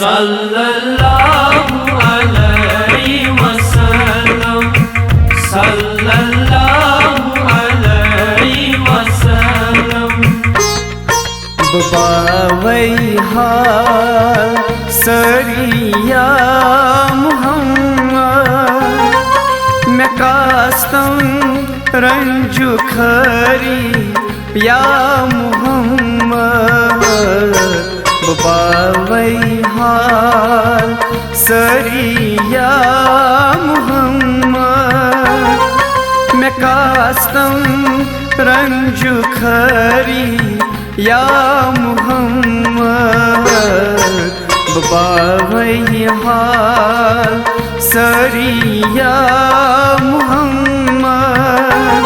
सल्लल्लाहु अलैहि वसल्लम, सल्लल्लाहु अलैहि वसल्लम। बावैहा सरिया मुहम्मद, मैं कास्तम रंजु खरी या मुहम्मद। बावैहा सरिया मुहम्मद, मैं कास्तम रंजु खरी या मुहम्मद। बावैहा सरिया मुहम्मद,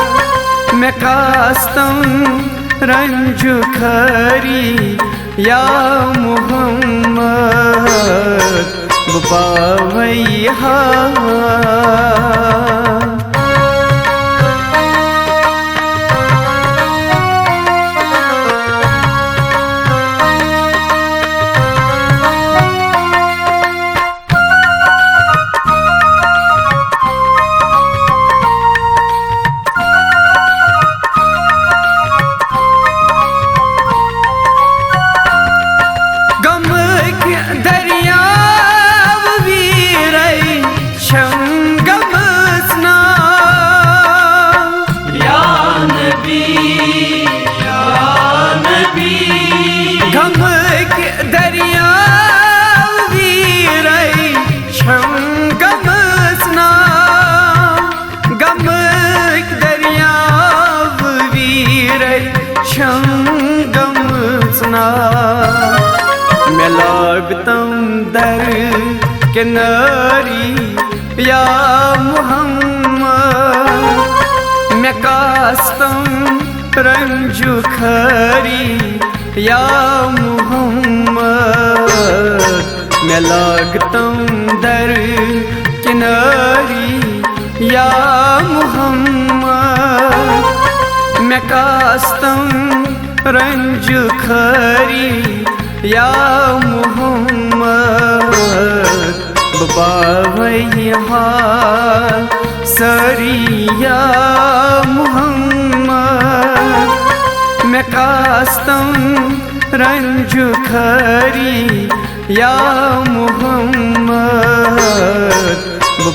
मैं कास्तम रंजु खरी या मुहम्मद। बावैहा मैं लागतम दर किनारी या मुहम्मद, मैं कास्तम रंजु खरी या मुहम्मद। मैं लागतम दर किनारी या मुहम्मद, मैं कास्तम रंजु खरी या मुहम्मद। बावैहा सरिया मुहम्मद, मैं कास्तम रंजु खरी या मुहम्मद।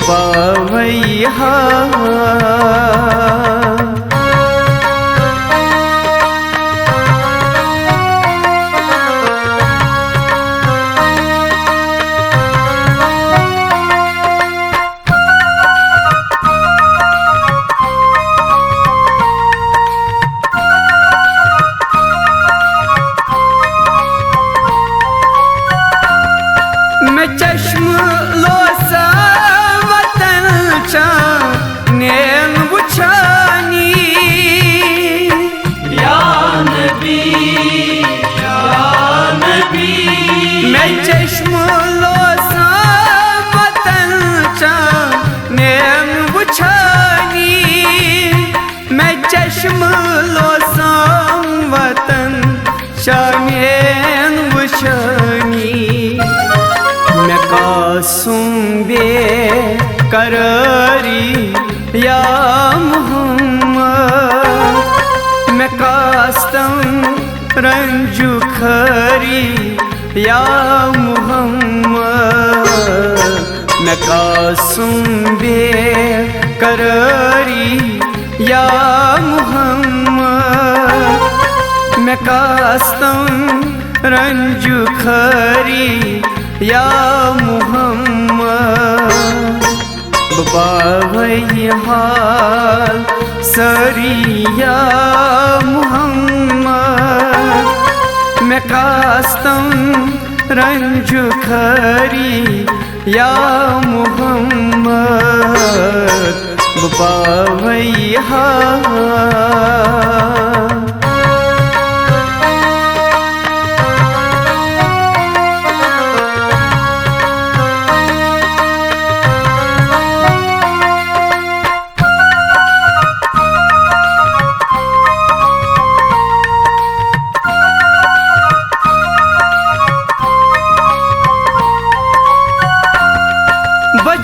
बावैहा चश्म लोसा वतन चानेन वुछानी या नबी या नबी। मैं चश्म लोसा वतन चानेन वुछानी, मैं चश्म लोसा वतन चानेन वुछानी। मैं कासुम बे करारी या मुहम्मद, मैं कास्तम रंजु खरी या मुहम्मद। मैं कासुम बे करारी या मुहम्मद, मैं कास्तम रंजु खरी या मुहम्मद। बावैहा सरिया मुहम्मद, मैं कास्तम रंजु खरी या मुहम्मद। बावैहा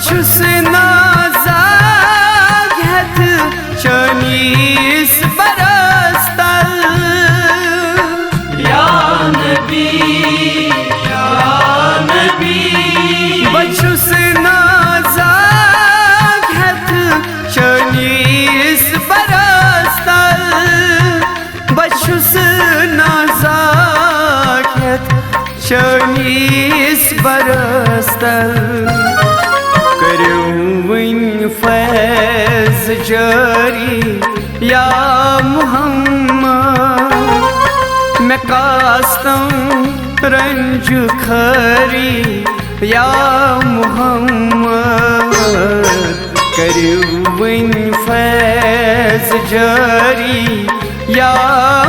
बछुस नाज़ात चनीस बरस तल या नबी या नबी बछुस नाज़ात चनीस बरस तल बछुस नाज़ात चनीस बरस तल फैज़ जारी या मुहम्मद मैं कास्तम रंज खरी या मुहम्मद करुवन फैज़ जारी या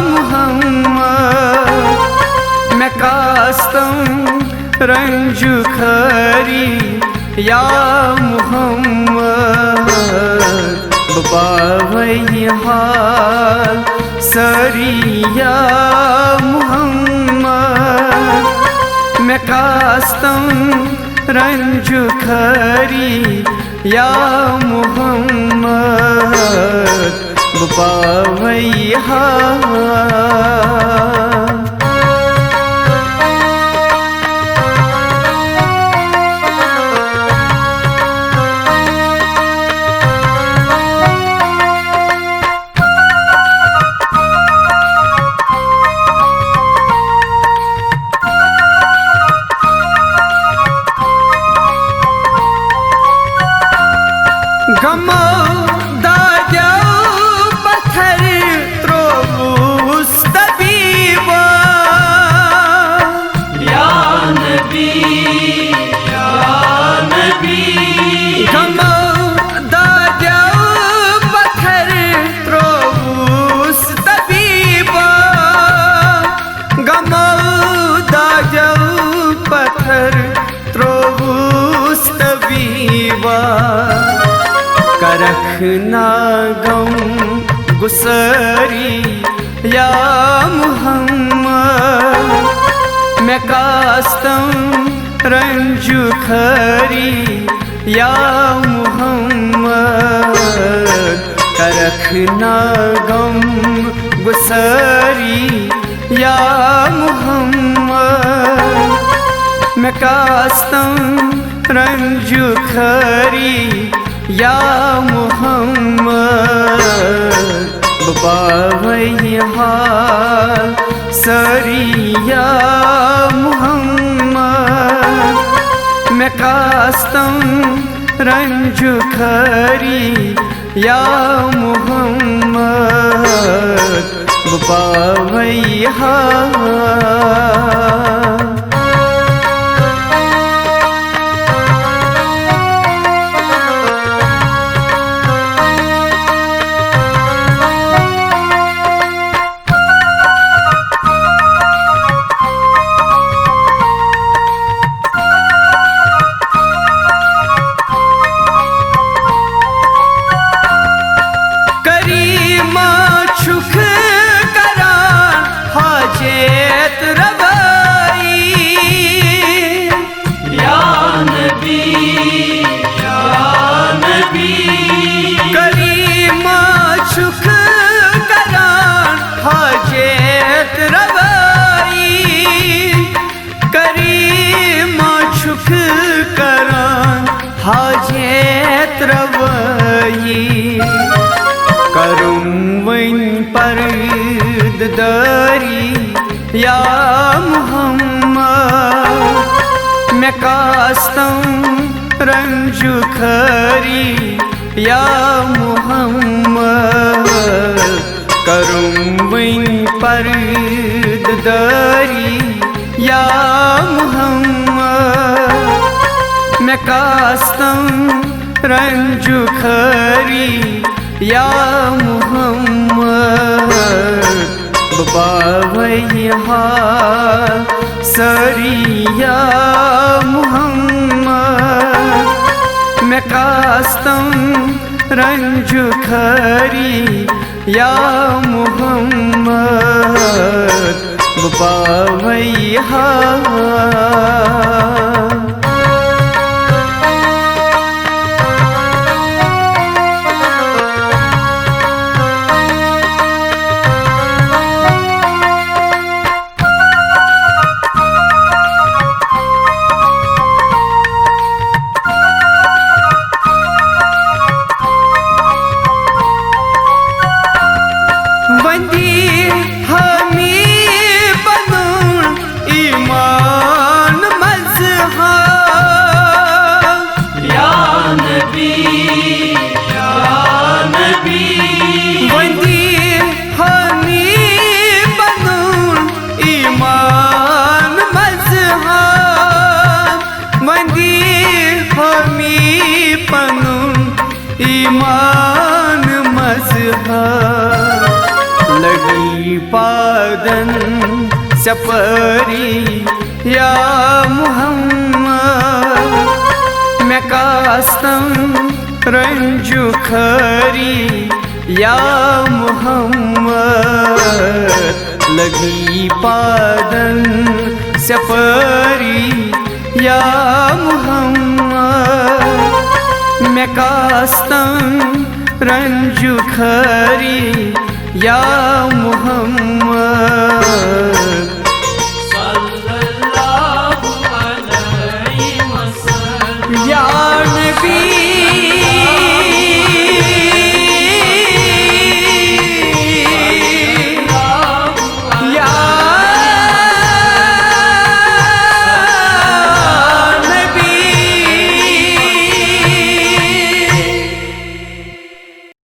मुहम्मद मैं कास्तम रंज खरी या मुहम्मद बावई हाल सरी या मुहम्मद मैं कास्तम रंज खरी या मुहम्मद बावई हाल गमो दाजो पत्थर त्रोबूस तबीबा या नबी या नबी गमो दाजो पत्थर त्रोबूस तबीबा गमो दाजो पत्थर त्रोबूस तबीबा करखना गम गुसरी या मुहम्मद मैं कास्तम रंज खरी या मुहम्मद करखना गम गुसरी या मुहम्मद मैं कास्तम रंज खरी या मुहम्मद बावई हाल सरी या मुहम्मद मैं कास्तम रंज खरी या मुहम्मद बावई हाल हाजेत रवई करुम वन पर्द दरी या मुहम्मद मैं कास्तम रंज खरी या मुहम्मद करुम वन पर्द दरी या मुहम्मद मैं कास्तम रंज खरी या मुहम्मद बावई हाल सरी या मुहम्मद मैं कास्तम रंज खरी या मुहम्मद बावई हाल ईमान मजहब लगी पादन सफरी या मोहम्मद मैं कास्तम रंजू खरी या मोहम्मद लगी पादन सफरी या मोहम्मद मैं कास्तम रंजू खरी या मोहम्मद